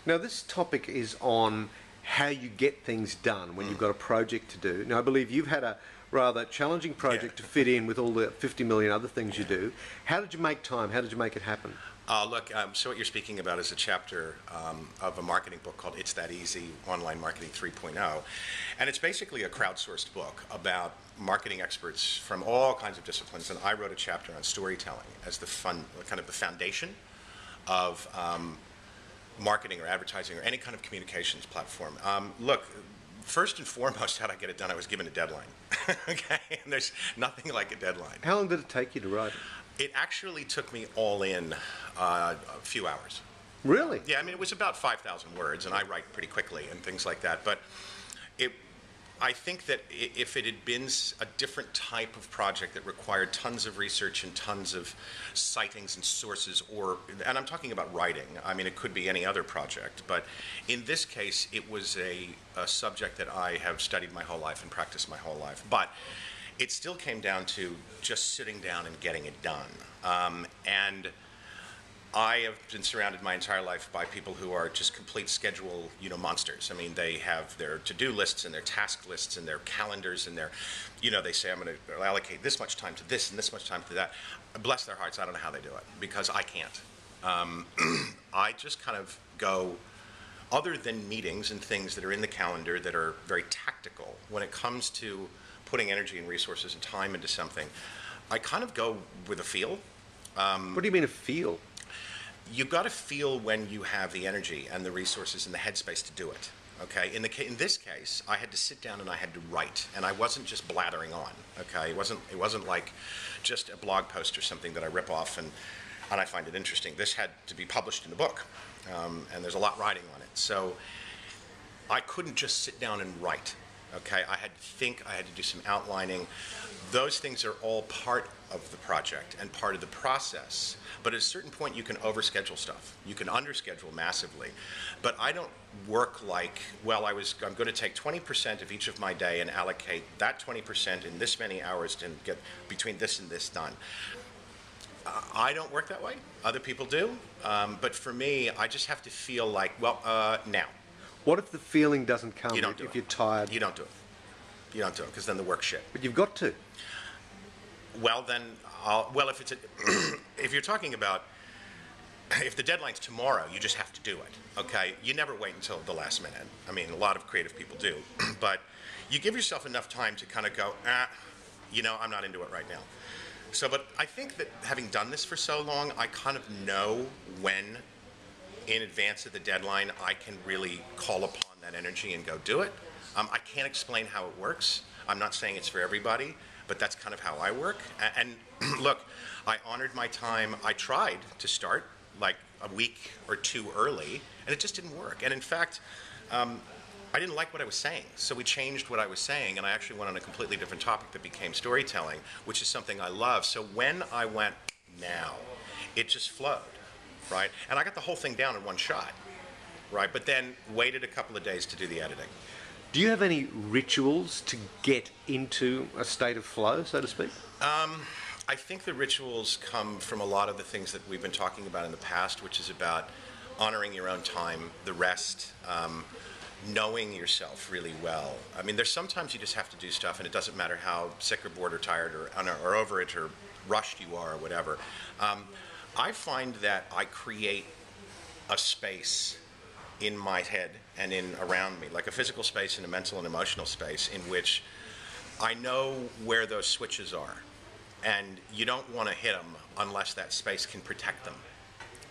Now, this topic is on how you get things done when you've got a project to do. Now, I believe you've had a rather challenging project to fit in with all the 50 million other things you do. How did you make time? How did you make it happen? Look, so what you're speaking about is a chapter of a marketing book called It's That Easy, Online Marketing 3.0. And it's basically a crowdsourced book about marketing experts from all kinds of disciplines. And I wrote a chapter on storytelling as the kind of the foundation of marketing or advertising or any kind of communications platform. Look, first and foremost, how did I get it done? I was given a deadline. Okay, and there's nothing like a deadline. How long did it take you to write it? It actually took me all in a few hours. Really? Yeah, I mean, it was about 5,000 words, and I write pretty quickly and things like that. But I think that if it had been a different type of project that required tons of research and tons of sightings and sources, and I'm talking about writing, I mean, it could be any other project, but in this case, it was a subject that I have studied my whole life and practiced my whole life. But it still came down to just sitting down and getting it done. And I have been surrounded my entire life by people who are just complete schedule, monsters. I mean, they have their to-do lists and their task lists and their calendars and their, they say, I'm going to allocate this much time to this and this much time to that. Bless their hearts, I don't know how they do it, because I can't. I just kind of go, other than meetings and things that are in the calendar that are very tactical, when it comes to putting energy and resources and time into something, I kind of go with a feel. What do you mean a feel? You've got to feel when you have the energy and the resources and the headspace to do it. Okay. In this case, I had to sit down and I had to write, and I wasn't just blathering on. Okay. It wasn't like just a blog post or something that I rip off and I find it interesting. This had to be published in a book, and there's a lot riding on it. So I couldn't just sit down and write. Okay, I had to think, I had to do some outlining. Those things are all part of the project and part of the process. But at a certain point, you can overschedule stuff. You can underschedule massively. But I don't work like, well, I'm going to take 20% of each of my day and allocate that 20% in this many hours to get between this and this done. I don't work that way. Other people do. But for me, I just have to feel like, well, now. What if the feeling doesn't come? If you're tired? You don't do it. You don't do it, because then the work's shit. But you've got to. Well, then, if you're talking about, if the deadline's tomorrow, you just have to do it, okay? You never wait until the last minute. I mean, a lot of creative people do. But you give yourself enough time to kind of go, I'm not into it right now. So, but I think that having done this for so long, I kind of know when, in advance of the deadline, I can really call upon that energy and go do it. I can't explain how it works. I'm not saying it's for everybody, but that's kind of how I work. And look, I honored my time. I tried to start like a week or two early, and it just didn't work. And in fact, I didn't like what I was saying, so we changed what I was saying, and I actually went on a completely different topic that became storytelling, which is something I love. So when I went now, it just flowed. Right, and I got the whole thing down in one shot, right? But then waited a couple of days to do the editing. Do you have any rituals to get into a state of flow, so to speak? I think the rituals come from a lot of the things that we've been talking about in the past, which is about honoring your own time, the rest, knowing yourself really well. I mean, there's sometimes you just have to do stuff, and it doesn't matter how sick or bored or tired or over it or rushed you are or whatever. I find that I create a space in my head and around me, like a physical space and a mental and emotional space, in which I know where those switches are. And you don't want to hit them unless that space can protect them,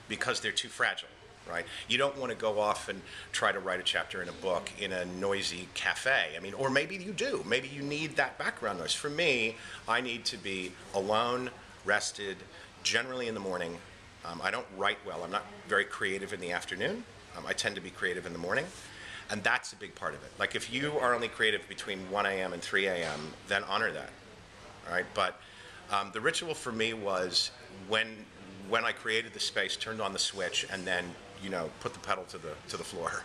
because they're too fragile, right? You don't want to go off and try to write a chapter in a book in a noisy cafe. I mean, or maybe you do. Maybe you need that background noise. For me, I need to be alone, rested, generally in the morning. I don't write well. I'm not very creative in the afternoon. I tend to be creative in the morning, and that's a big part of it. Like, if you are only creative between 1 a.m. and 3 a.m., then honor that, all right? But the ritual for me was when I created the space, turned on the switch, and then, put the pedal to the floor.